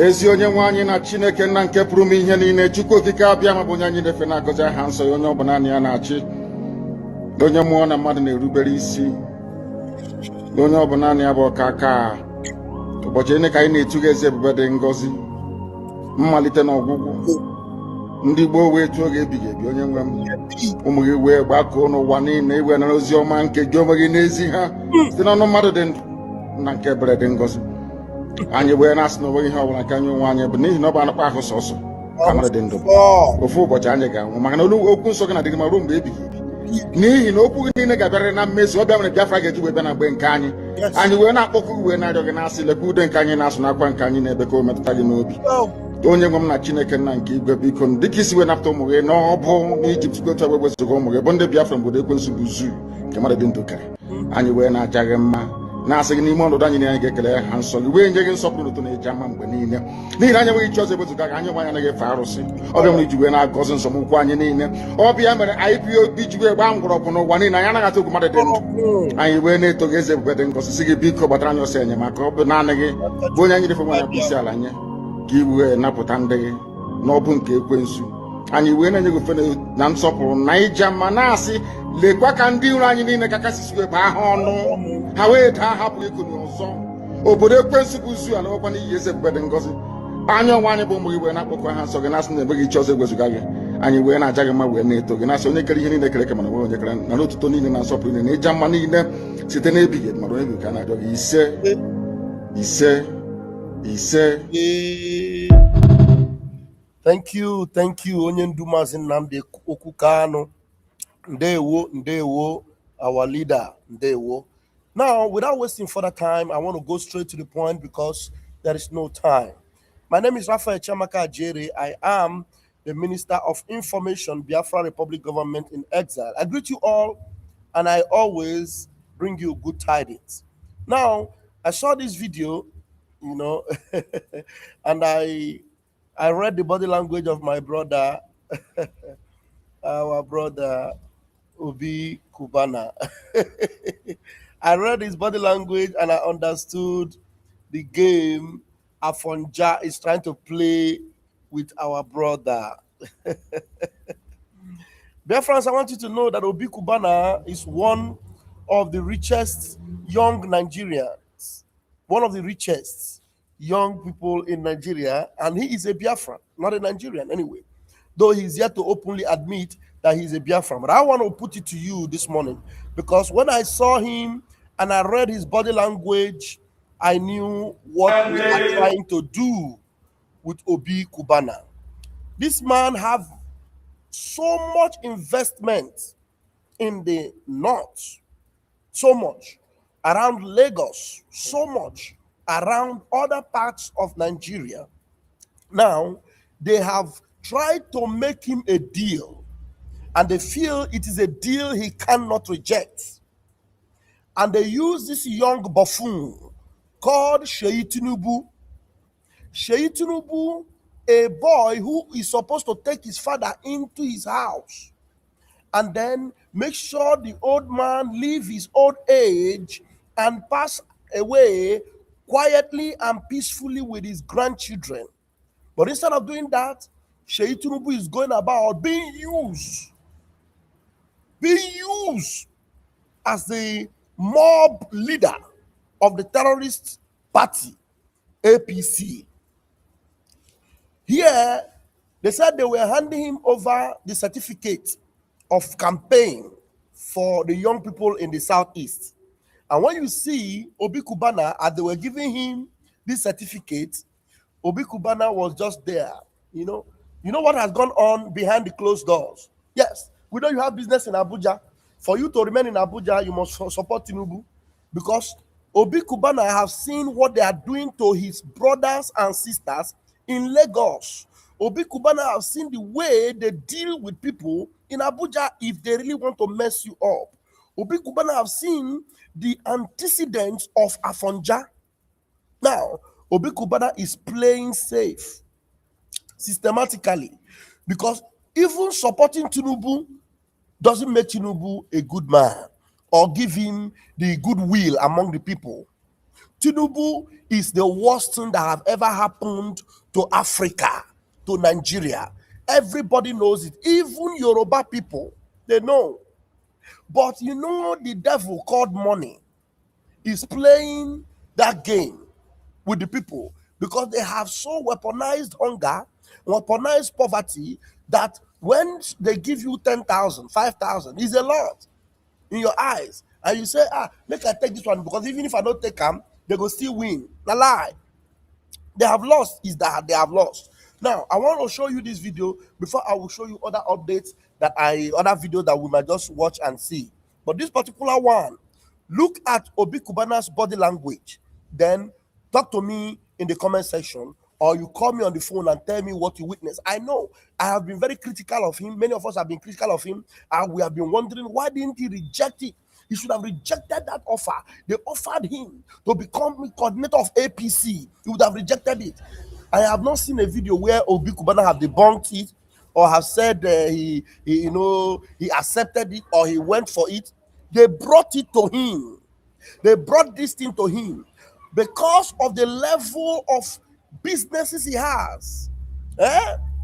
ezi onye nwe anyị na Chineke nna nke pụrụ m ihe niile, Chukwu okike abịa ma bụ onye anyị na-efe na-agọzi aha nsọ ya, onye ọbụla naanị ya na-achị, onye mmụọ na mmadụ na-erubere isi, onye ọbụla naanị ya bụ ọkaka. Ụbọchị ene ka anyị na-etuga eze ebube dị ngọzi, mmalite na ọgwụgwụ, ndị gboo wee tụọ oge ebighị ebi. Onye nwe m, ụmụ gị wee gbakọọ n'ụwa niile iwe nara ozi ọma nke gị onwe gị n'ezi ha site n'ọnụ mmadụ dị ndụ na nke ebere dị ngọzi. Anyị wee na-asị na onweghị ihe ọbụla nke anyị onwe anyị bụ n'ihi na ọ bụ anụkpa ahụ sọsọ ka mmadụ dị ndụ. Ofu ụbọchị anyị ga-anwụ, maka na okwu nsọ gị na-adịghị ma ruo mgbe ebighị ebi, n'ihi na okwu gị niile ga-abịarịrị na mmezu. Ọbịa nwere Biafra ga-eji wee bịa na mgbe nke anyị. Anyị wee na-akpọkụ uwe na-arịọ gị na-asị, lekwa ude nke anyị na-asụ n'akwa nke anyị na-ebe ka o metụta gị n'obi. Onye nwe m na Chineke nna nke igwe, biko dịka isi wee napụta ụmụ gị n'ọbụ n'Ijipt gotu agba wezụga ụmụ gị bụ ndị Biafra mgbodo ekwensu bụ zuu nke mmadụ dị ndụ kere. Anyị wee na-aja gị mma, na-asị gị n'ime ọnọdụ anyị na anyị ga-ekele ha nsọ gị, wee nye gị nsọpụrụ ụtọ na-eji ama mgbe niile, n'ihi na anyị enweghị chi ọzọ ewezuga gị. Anyị nwe anyị anaghị efe arụsị. Ọbịa nwere iji wee na-agọzi nsọmụkwụ anyị niile. Ọbịa mere IPOB ji wee gbaa mgbọrọgwụ n'ụwa niile. Anyị anaghị atụ ogwu mmadụ dị ndụ. Anyị wee na-eto gị eze ebube dị ngọzi, sị gị biko gbatara anyị ọsọ enyemaka. Ọ bụ naanị gị bụ onye anyị refe nwe ya bụ isi ala nye ka i wee napụta ndị gị n'ọbụ nke ekwensu. Anyị wee na-enye gị ofe na nsọpụrụ na ija mma, na-asị lekwa ka ndị iro anyị niile ka kasị wee baa ha ọnụ, ha wee daa hapụ ikonye ọzọ. Obodo ekwensu bụ zu ala nwekwa n'ihi eze ebube dị ngọzi. Anyị onwe anyị bụ ụmụ gị wee na-akpọkọ ha nsọ gị, na-asị na enweghị chi ọzọ egwezuga gị. Anyị wee na-aja gị mma, wee na-eto gị, na-asị onye kere ihe niile kere eke mana onwe onye kere na n'otuto niile na nsọpụrụ niile na ịja mma niile site n'ebighị ebi, mara onye bi ka a na-arịọ gị ise ise ise. Thank you, onye ndu Maazị Nnamdi Kanu. Ndewo, our leader, Ndewo. Now, without wasting further time, I want to go straight to the point because there is no time. My name is Raphael Chiamaka Ajere. I am the Minister of Information, Biafra Republic Government in Exile. I greet you all, and I always bring you good tidings. Now, I saw this video, and I read the body language of my brother, our brother, Obi Kubana. I read his body language and I understood the game Afonja is trying to play with our brother. Biafrans, I want you to know that Obi Kubana is one of the richest young Nigerians, one of the richest young people in Nigeria, and he is a Biafran, not a Nigerian anyway, though he's yet to openly admit that he's a Biafran. But I want to put it to you this morning because when I saw him and I read his body language, I knew what we are trying to do with Obi Kubana. This man have so much investment in the north, so much around Lagos, so much around other parts of Nigeria. Now, they have tried to make him a deal, and they feel it is a deal he cannot reject. And they use this young buffoon called Tinubu. Tinubu, a boy who is supposed to take his father into his house and then make sure the old man live his old age and pass away quietly and peacefully with his grandchildren. But instead of doing that, Tinubu is going about being used as the mob leader of the terrorist party, APC. Here, they said they were handing him over the certificate of campaign for the young people in the southeast. And when you see Obi Kubana, as they were giving him this certificate, Obi Kubana was just there. You know what has gone on behind the closed doors. Yes, we know you have business in Abuja. For you to remain in Abuja, you must support Tinubu, because Obi Kubana have seen what they are doing to his brothers and sisters in Lagos. Obi Kubana have seen the way they deal with people in Abuja if they really want to mess you up. Obi Kubana have seen the antecedents of Afonja. Now, Obi Kubana is playing safe systematically, because even supporting Tinubu doesn't make Tinubu a good man or give him the goodwill among the people. Tinubu is the worst thing that have ever happened to Africa, to Nigeria. Everybody knows it. Even Yoruba people, they know. But you know, the devil called money is playing that game with the people because they have so weaponized hunger, weaponized poverty that when they give you 10,000, 5,000, is a lot in your eyes. And you say, make I take this one because even if I don't take them, they go still win. Na lie. They have lost is that they have lost. Now I want to show you this video before I will show you other updates other videos that we might just watch and see. But this particular one, look at Obi Kubana's body language, then talk to me in the comment section, or you call me on the phone and tell me what you witnessed. I know I have been very critical of him. Many of us have been critical of him, and we have been wondering why didn't he reject it. He should have rejected that offer. They offered him to become coordinator of APC. He would have rejected it. I have not seen a video where Obi Kubana have debunked it or have said he accepted it or he went for it. They brought it to him. They brought this thing to him because of the level of businesses he has.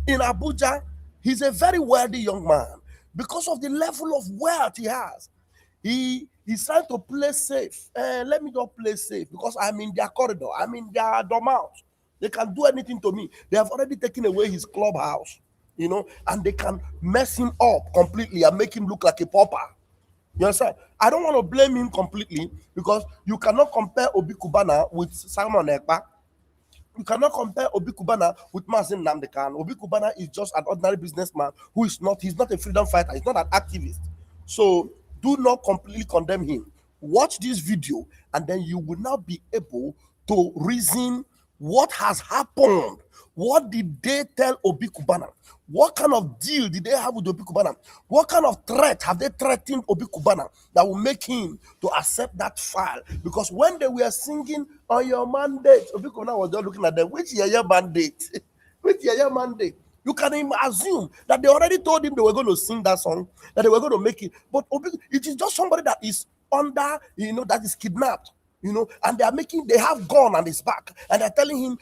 In Abuja, he's a very wealthy young man because of the level of wealth he has. He's trying to play safe. Let me not play safe because I'm in their corridor. I'm in their dormhouse. They can do anything to me. They have already taken away his clubhouse, and they can mess him up completely and make him look like a pauper. You understand? I don't want to blame him completely because you cannot compare Obi Kubana with Simon Ekpa. You cannot compare Obi Kubana with Mazin Namdekan. Obi Kubana is just an ordinary businessman he's not a freedom fighter, he's not an activist. So do not completely condemn him. Watch this video and then you will now be able to reason what has happened. What did they tell Obi Kubana? What kind of deal did they have with Obi Kubana? What kind of threat have they threatened Obi Kubana that will make him to accept that file? Because when they were singing on your mandate, Obi Kubana was just looking at them. Which year mandate? Which year mandate? You can even assume that they already told him they were going to sing that song, that they were going to make it. But Obi, it is just somebody that is under, that is kidnapped, and they have gun on his back, and they're telling him,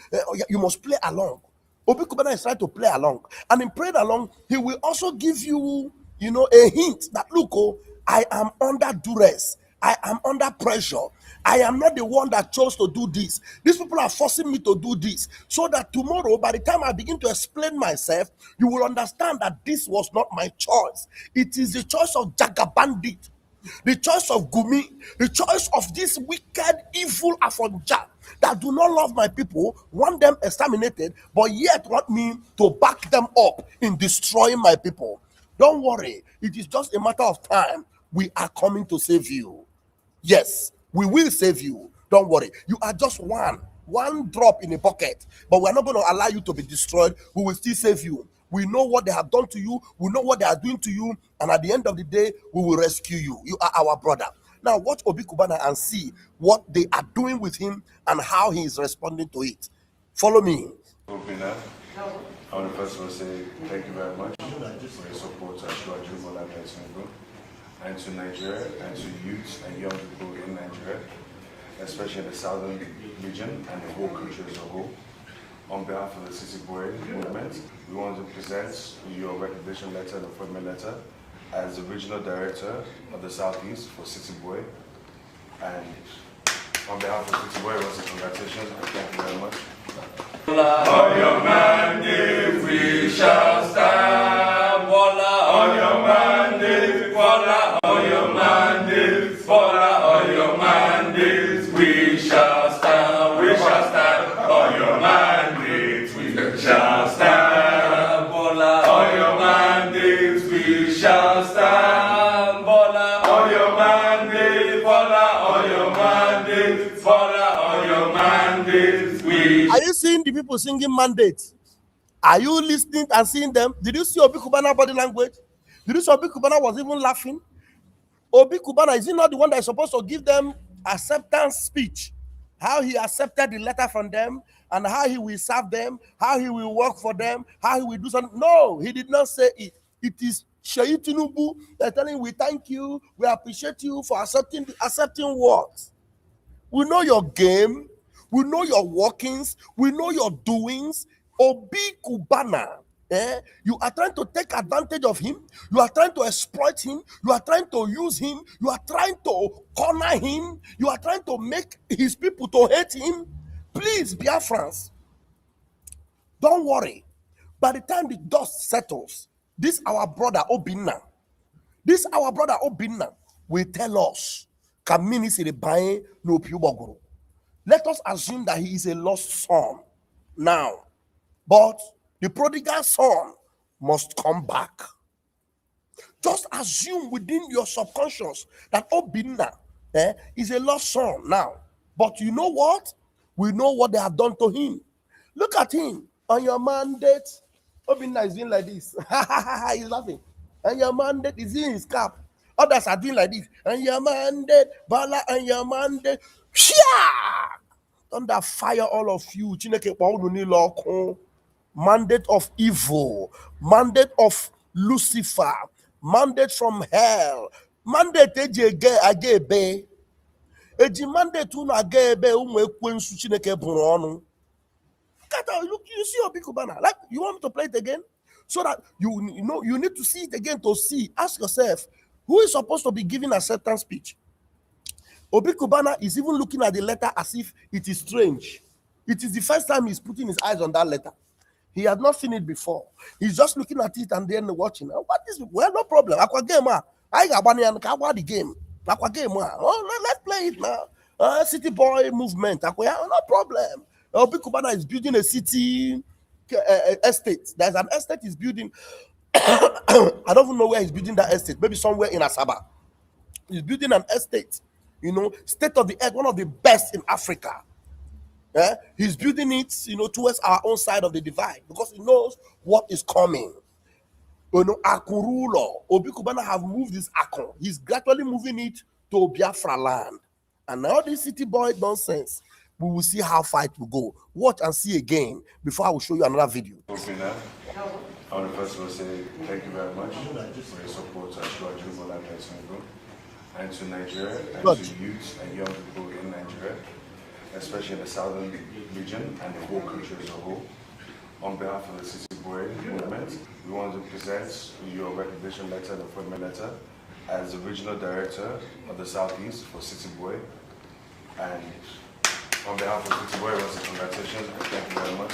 you must play along. Obi Kubana is trying to play along, and in playing along, he will also give you, a hint that look, I am under duress, I am under pressure. I am not the one that chose to do this. These people are forcing me to do this, so that tomorrow, by the time I begin to explain myself, you will understand that this was not my choice. It is the choice of Jaga Bandit, the choice of Gumi, the choice of this wicked, evil Afonja that do not love my people, want them exterminated, but yet want me to back them up in destroying my people. Don't worry, it is just a matter of time. We are coming to save you. Yes, we will save you. Don't worry. You are just one drop in a bucket, but we're not going to allow you to be destroyed. We will still save you. We know what they have done to you. We know what they are doing to you. And at the end of the day, we will rescue you. You are our brother. Now watch Obi Kubana and see what they are doing with him and how he is responding to it. Follow me. Obina, I want to first of all say thank you very much for your support to Tinubu and to Nigeria and to youth and young people in Nigeria, especially in the southern region and the whole country as a whole. On behalf of the City Boy movement, we want to present your recognition letter, the appointment letter, as the regional director of the Southeast for City Boy. And on behalf of City Boy, we want to say congratulations and thank you very much. On your mandate we shall stand. On your mandate, on your mandate, on your mandate we shall stand. We shall stand. On your mandate we shall stand. On your mandate we shall stand. On your mandate, on your mandate, on your mandate we. Are you seeing the people singing mandate? Are you listening and seeing them? Did you see Obi Kubana body language? Did you see Obi Kubana was even laughing? Obi Kubana, is he not the one that is supposed to give them acceptance speech? How he accepted the letter from them and how he will serve them, how he will work for them, how he will do something. No, he did not say it. It is Tinubu. They're telling we thank you, we appreciate you for accepting what? We know your game. We know your workings. We know your doings. Obi Kubana. You are trying to take advantage of him. You are trying to exploit him. You are trying to use him. You are trying to corner him. You are trying to make his people to hate him. Please, Biafrans, don't worry. By the time the dust settles, this our brother Obinna, will tell us, Kamini Siribaye no Piubogoro. Let us assume that he is a lost son now. But the prodigal son must come back. Just assume within your subconscious that Obinna is a lost son now. But you know what? We know what they have done to him. Look at him. On your mandate, Obinna is doing like this. He's laughing. And your mandate is in his cap. Others are doing like this. And your mandate, Bala, and your mandate. Thunder fire all of you. Mandate of evil, mandate of Lucifer, mandate from hell, mandate agebe. Eji mandate unu agebe umu ekwensu Chineke buru ọnụ. Look, you see Obi Kubana. Like, you want me to play it again? So that you know you need to see it again to see. Ask yourself, who is supposed to be giving acceptance speech? Obi Kubana is even looking at the letter as if it is strange. It is the first time he's putting his eyes on that letter. He had not seen it before. He's just looking at it and then watching. What is, well, no problem. Aqua game, I got money and the game. Aqua game, oh, let's play it now. City boy movement. Aqua, no problem. Obi Kubana is building a city estate. There's an estate he's building. I don't even know where he's building that estate. Maybe somewhere in Asaba. He's building an estate, state of the art, one of the best in Africa. He's building it, towards our own side of the divide because he knows what is coming. Akurulo, Obi Kubana have moved this Akon. He's gradually moving it to Biafra land. And now this city boy nonsense, we will see how far it will go. Watch and see again before I will show you another video. I want to first of all say thank you very much for your support to Geographical and to Nigeria and to youth and young people in Nigeria, especially in the southern region and the whole country as a whole. On behalf of the City Boy movement, we want to present your recognition letter, the appointment letter, as the regional director of the Southeast for City Boy. And on behalf of City Boy, we want to say congratulations and thank you very much.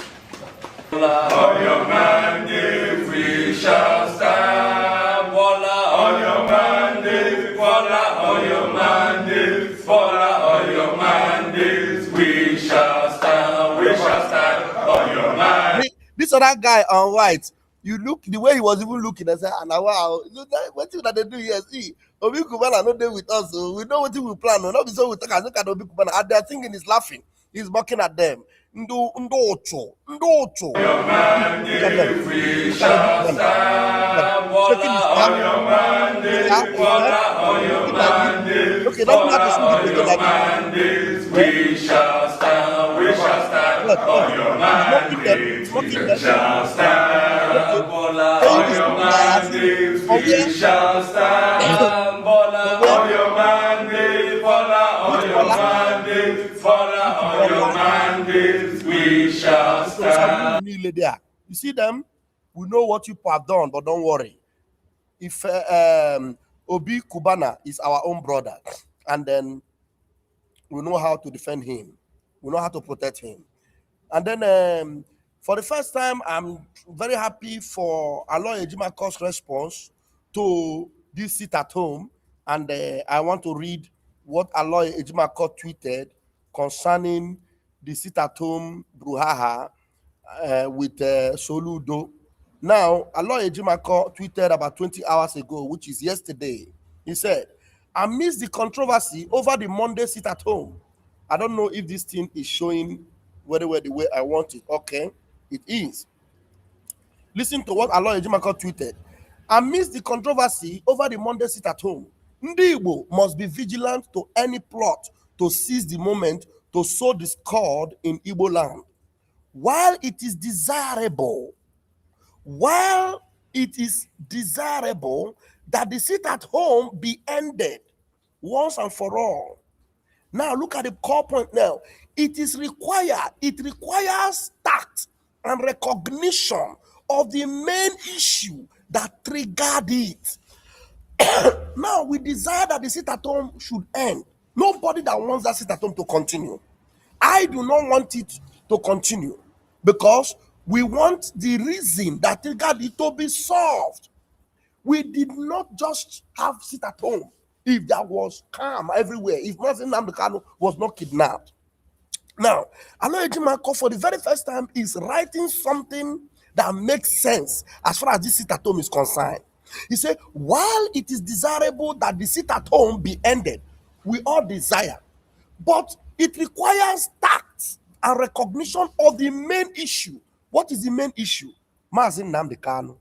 On your mandate we shall stand, on your mandate, on your mandate, on your mandate we shall stand, on your mandate. This other guy on white, you look the way he was even looking. I said, and wow, what thing that they do here? See, Obi Kubana not there with us, so we know what we plan. Not be so we talk. Look at Obi Kubana, and they're thinking he's laughing. He's mocking at them. Ndocho. Your mandate we shall stand, on your mandate, on your mandate, okay, on your mandate we shall stand, on your mandate we shall stand, on your mandate we shall stand, on your mandate, on your mandate, on your mandate we shall stand. You see them? We know what you have done, but don't worry. If Obi Kubana is our own brother, and then we know how to defend him, we know how to protect him. And then for the first time, I'm very happy for Aloy Ejimako's response to this sit at home. And I want to read what Aloy Ejimako tweeted concerning the sit at home brouhaha with Soludo. Now, Aloy Ejimako tweeted about 20 hours ago, which is yesterday. He said, amidst the controversy over the Monday sit at home, I don't know if this thing is showing very well the way I want it. Okay, it is. Listen to what Aloy Ejimako tweeted. Amidst the controversy over the Monday sit at home, Ndi Igbo must be vigilant to any plot to seize the moment to sow discord in Igbo land. While it is desirable that the sit at home be ended once and for all, Now look at the core point now. It requires tact and recognition of the main issue that triggered it. Now we desire that the sit at home should end. Nobody that wants that sit at home to continue. I do not want it to continue because we want the reason that triggered it to be solved. We did not just have sit at home if there was calm everywhere, if Mazen Namdekano was not kidnapped. Now, Aloy Ejimako for the very first time is writing something that makes sense as far as this sit at home is concerned. He said, while it is desirable that the sit at home be ended, we all desire, but it requires tact and recognition of the main issue. What is the main issue? Mazen Namdekano.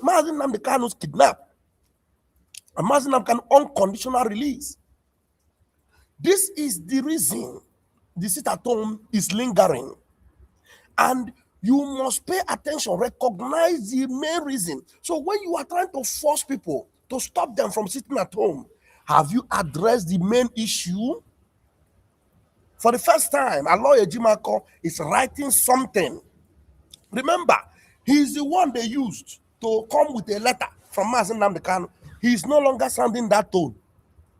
Mazen Namdekano's kidnapped. And Mazen Namdekano unconditional release. This is the reason the sit at home is lingering. And you must pay attention, recognize the main reason. So when you are trying to force people to stop them from sitting at home, have you addressed the main issue? For the first time, Aloy Ejimako is writing something. Remember, he's the one they used to come with a letter from Mazen Namdekano. He's no longer sounding that tone.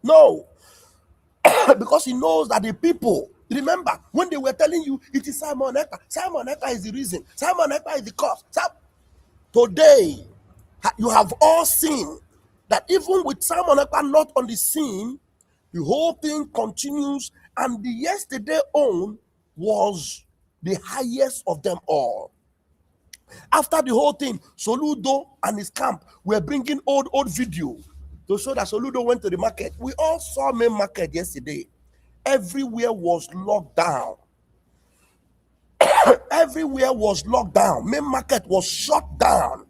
No. Because he knows that the people, remember, when they were telling you it is Simon Ekpa is the reason, Simon Ekpa is the cause. Today, you have all seen that even with Simon Ekpa not on the scene, the whole thing continues, and the yesterday own was the highest of them all. After the whole thing, Soludo and his camp were bringing old video to show that Soludo went to the market. We all saw main market yesterday. Everywhere was locked down. Everywhere was locked down. Main market was shut down.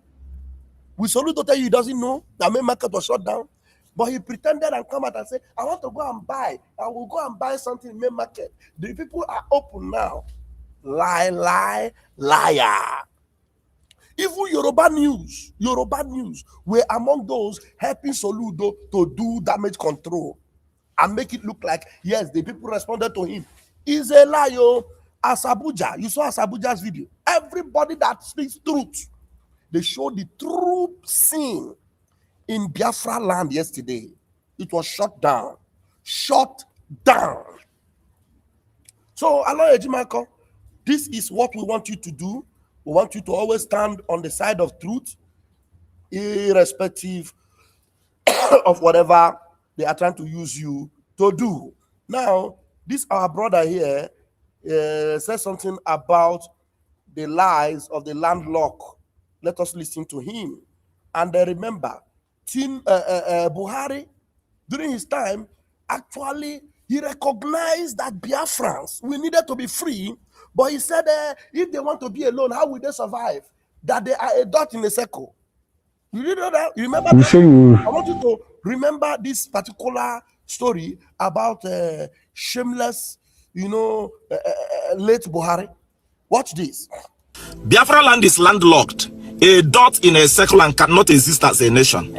Will Soludo tell you he doesn't know that main market was shut down? But he pretended and come out and say, I want to go and buy. I will go and buy something in main market. The people are open now. Lie, liar. Even Yoruba News were among those helping Soludo to do damage control and make it look like, yes, the people responded to him. Is a lie. Asabuja, you saw Asabuja's video. Everybody that speaks truth, they showed the true scene in Biafra land yesterday. It was shut down. Shut down. So, Aloy Ejimako, this is what we want you to do. We want you to always stand on the side of truth, irrespective of whatever they are trying to use you to do. Now, this our brother here says something about the lies of the landlocked. Let us listen to him. And remember, Buhari, during his time, actually, he recognized that Biafrans, we needed to be free, but he said, if they want to be alone, how will they survive? That they are a dot in a circle. You didn't know that? You remember that? I want you to remember this particular story about shameless, late Buhari. Watch this. Biafra land is landlocked, a dot in a circle, and cannot exist as a nation,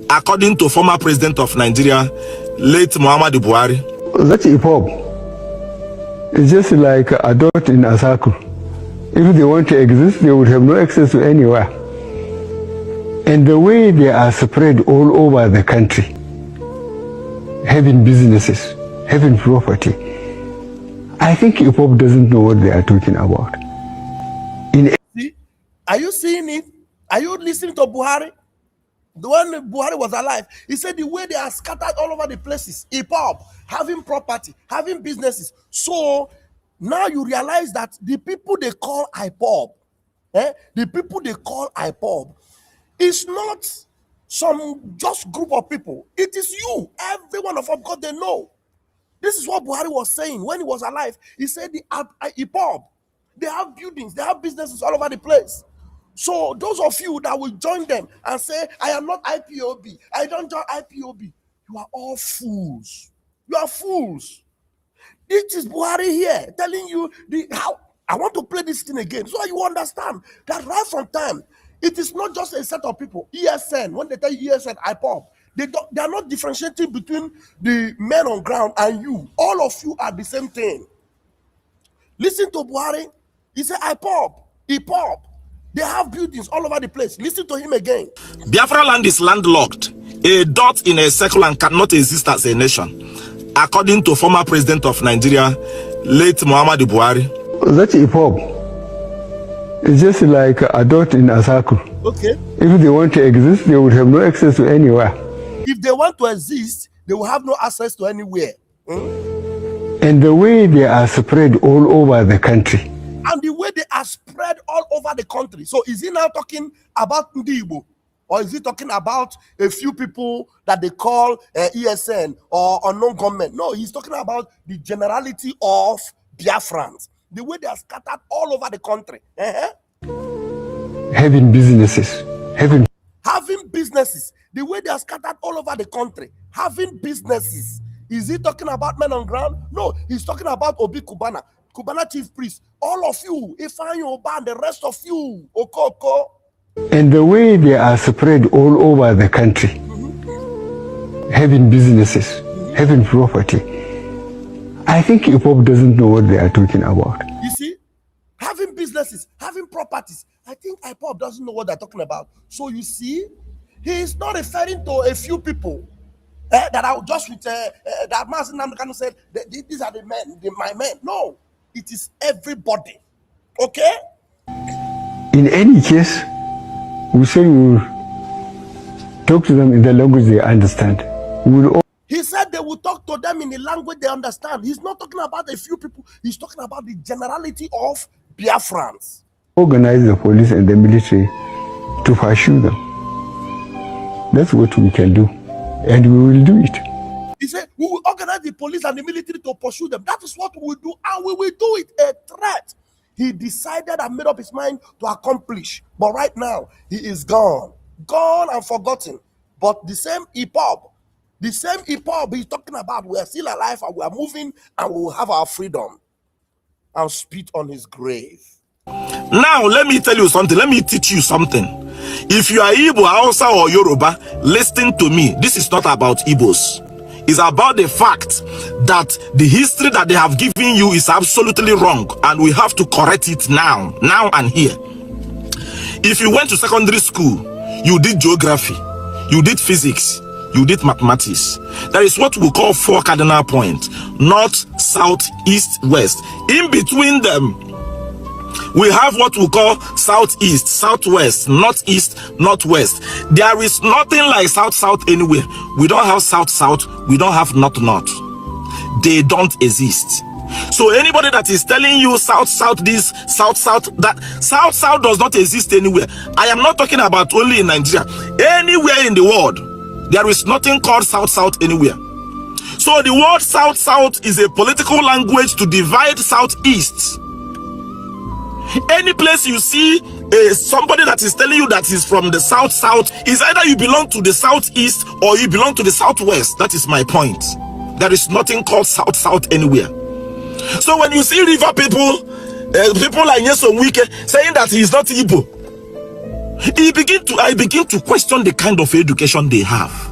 according to former president of Nigeria, late Muhammadu Buhari. That's a pop. It's just like a dot in a circle. If they want to exist, they would have no access to anywhere. And the way they are spread all over the country, having businesses, having property, I think IPOP doesn't know what they are talking about. See, are you seeing it? Are you listening to Buhari? The one Buhari was alive, he said the way they are scattered all over the places, IPOP, having property, having businesses. So now you realize that the people they call IPOP, the people they call IPOP, is not some just group of people. It is you, every one of them, because they know. This is what Buhari was saying when he was alive. He said the IPOP, they have buildings, they have businesses all over the place. So those of you that will join them and say, I am not IPOB, I don't join IPOB, you are all fools. You are fools. This is Buhari here telling you how. I want to play this thing again so you understand that right from time, it is not just a set of people. ESN, when they tell you ESN, IPOB, They are not differentiating between the men on ground and you. All of you are the same thing. Listen to Buhari. He said, I pop. He pop. They have buildings all over the place. Listen to him again. Biafra land is landlocked, a dot in a circle and cannot exist as a nation, according to former president of Nigeria, late Buhari. That's a pop. It's just like a dot in a circle. Okay. If they want to exist, they would have no access to anywhere. If they want to exist, they will have no access to anywhere. And the way they are spread all over the country. And the way they are spread all over the country. So is he now talking about Ndibo? Or is he talking about a few people that they call ESN or unknown government? No, he's talking about the generality of Biafrans. The way they are scattered all over the country. Having businesses. Having businesses. The way they are scattered all over the country. Having businesses. Is he talking about men on ground? No, he's talking about Obi Kubana. Kubana chief priest, all of you, Ifeanyi Oba, and the rest of you, Okoko. And the way they are spread all over the country, having businesses, having property, I think IPOP doesn't know what they are talking about. You see, having businesses, having properties, I think IPOP doesn't know what they're talking about. So you see, he is not referring to a few people that are just with that Master Namdekano said, these are the men, my men. No. It is everybody. Okay? In any case, we say we will talk to them in the language they understand. He said they will talk to them in the language they understand. He's not talking about a few people. He's talking about the generality of Biafrans. Organize the police and the military to pursue them. That's what we can do. And we will do it. He said, we will organize the police and the military to pursue them. That is what we will do, and we will do it a threat. He decided and made up his mind to accomplish. But right now, he is gone. Gone and forgotten. But the same EPOB he's talking about, we are still alive and we are moving and we will have our freedom. And spit on his grave. Now, let me tell you something. Let me teach you something. If you are Igbo, Hausa, or Yoruba, listen to me. This is not about Igbos. It's about the fact that the history that they have given you is absolutely wrong, and we have to correct it now and here. If you went to secondary school, you did geography, you did physics, you did mathematics. There is what we call 4 cardinal points: north, south, east, west. In between them, we have what we call southeast, southwest, northeast, northwest. There is nothing like south anywhere. We don't have south, we don't have north. They don't exist. So anybody that is telling you south this, south that, south does not exist anywhere. I am not talking about only in Nigeria. Anywhere in the world, there is nothing called south anywhere. So the word south is a political language to divide southeast. Any place you see somebody that is telling you that is from the south is either you belong to the southeast or you belong to the southwest. That is my point. There is nothing called south anywhere. So when you see river people, people like Nyesom Wike saying that he is not Igbo, I begin to question the kind of education they have.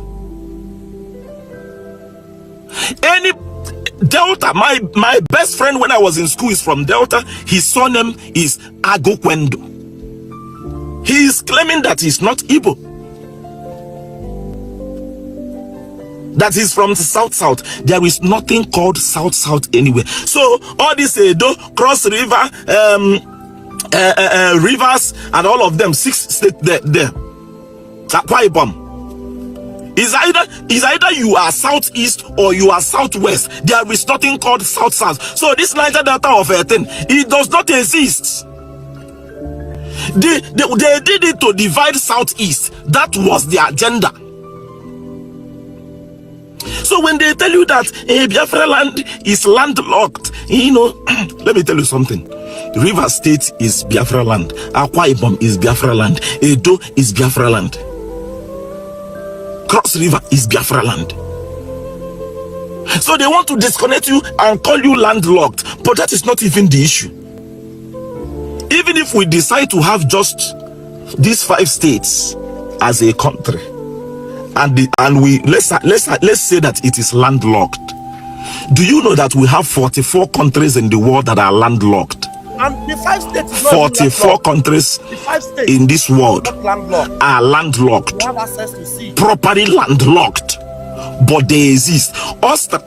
Delta, my best friend when I was in school is from Delta. His surname is Agokwendo. He is claiming that he's not Igbo, that he's from the south. There is nothing called south anywhere. So all this Edo, Cross River, rivers and all of them, 6 states there. Akwa Ibom. Is either you are southeast or you are southwest. There is nothing called south. So this Niger Delta of 10, it does not exist. They did it to divide southeast. That was the agenda. So when they tell you that Biafra land is landlocked, let me tell you something. River State is Biafra land. Akwa Ibom is Biafra land. Edo is Biafra land. Cross River is Biafra land. So they want to disconnect you and call you landlocked, but that is not even the issue. Even if we decide to have just these 5 states as a country, and we let's say that it is landlocked. Do you know that we have 44 countries in the world that are landlocked? And the 5 states is not 44 countries the 5 states in this world are landlocked, they have access to sea, properly landlocked, but they exist. Austria,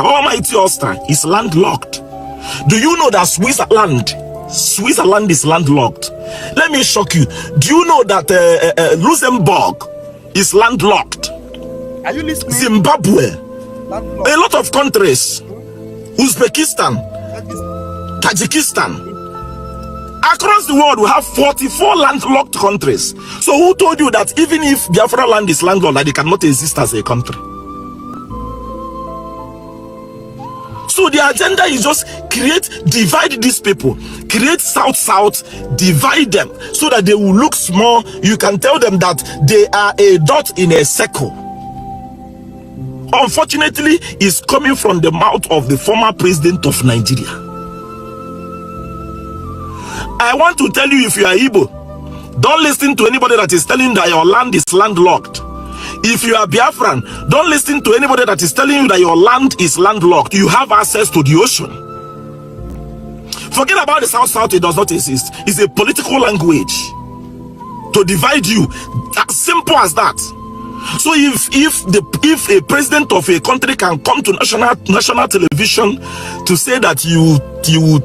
almighty Austria is landlocked. Do you know that Switzerland is landlocked? Let me shock you. Do you know that Luxembourg is landlocked? Are you listening? Zimbabwe, Landlocked. a lot of countries, Uzbekistan, Tajikistan. Across the world, we have 44 landlocked countries. So who told you that even if Biafra land is landlocked, that it cannot exist as a country? So the agenda is just divide these people, create South, divide them so that they will look small. You can tell them that they are a dot in a circle. Unfortunately, it's coming from the mouth of the former president of Nigeria. I want to tell you, if you are Igbo, don't listen to anybody that is telling you that your land is landlocked. If you are Biafran, don't listen to anybody that is telling you that your land is landlocked. You have access to the ocean. Forget about the South, it does not exist. It's a political language to divide you. As simple as that. So if a president of a country can come to national television to say that you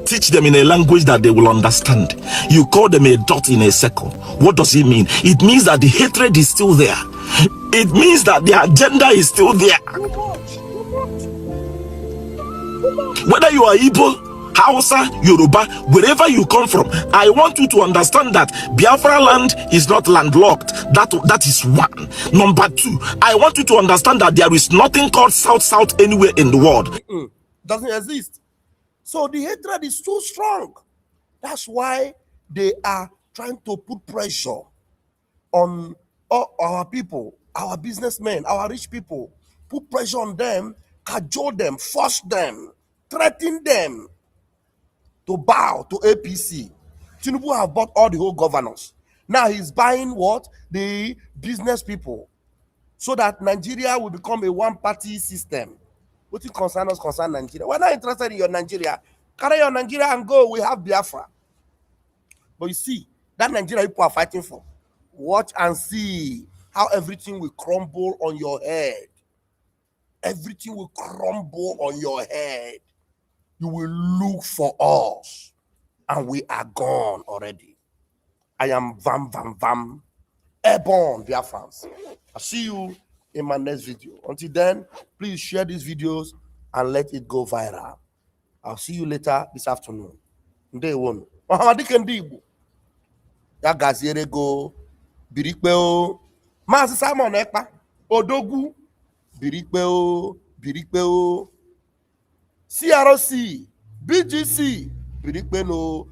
teach them in a language that they will understand, you call them a dot in a circle, what does it mean? It means that the hatred is still there. It means that the agenda is still there. Whether you are Igbo, Hausa, Yoruba, wherever you come from, I want you to understand that Biafra land is not landlocked. That is one. Number two, I want you to understand that there is nothing called South anywhere in the world. Doesn't exist. So the hatred is too strong. That's why they are trying to put pressure on all our people, our businessmen, our rich people. Put pressure on them, cajole them, force them, threaten them to bow to APC. Tinubu have bought all the whole governors. Now he's buying what? The business people. So that Nigeria will become a one-party system. What you concern us, concern Nigeria. We're not interested in your Nigeria. Carry your Nigeria and go. We have Biafra. But you see, that Nigeria people are fighting for. Watch and see how everything will crumble on your head. Everything will crumble on your head. You will look for us, and we are gone already. I am Vam, airborne Biafrans. I'll see you in my next video. Until then, please share these videos and let it go viral. I'll see you later this afternoon. Day one. Ya gaziere go birikpeo. Maazị Simon Ekpa Odogwu birikpeo. CRC, BGC, birikpeno.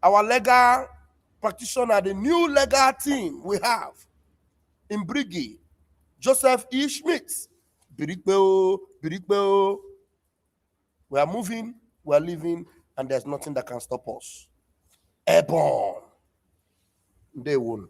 Our legal practitioner, the new legal team we have in Briggy, Joseph E. Schmidt, birikpeo. We are moving, we are living, and there's nothing that can stop us. Airborne. Day one.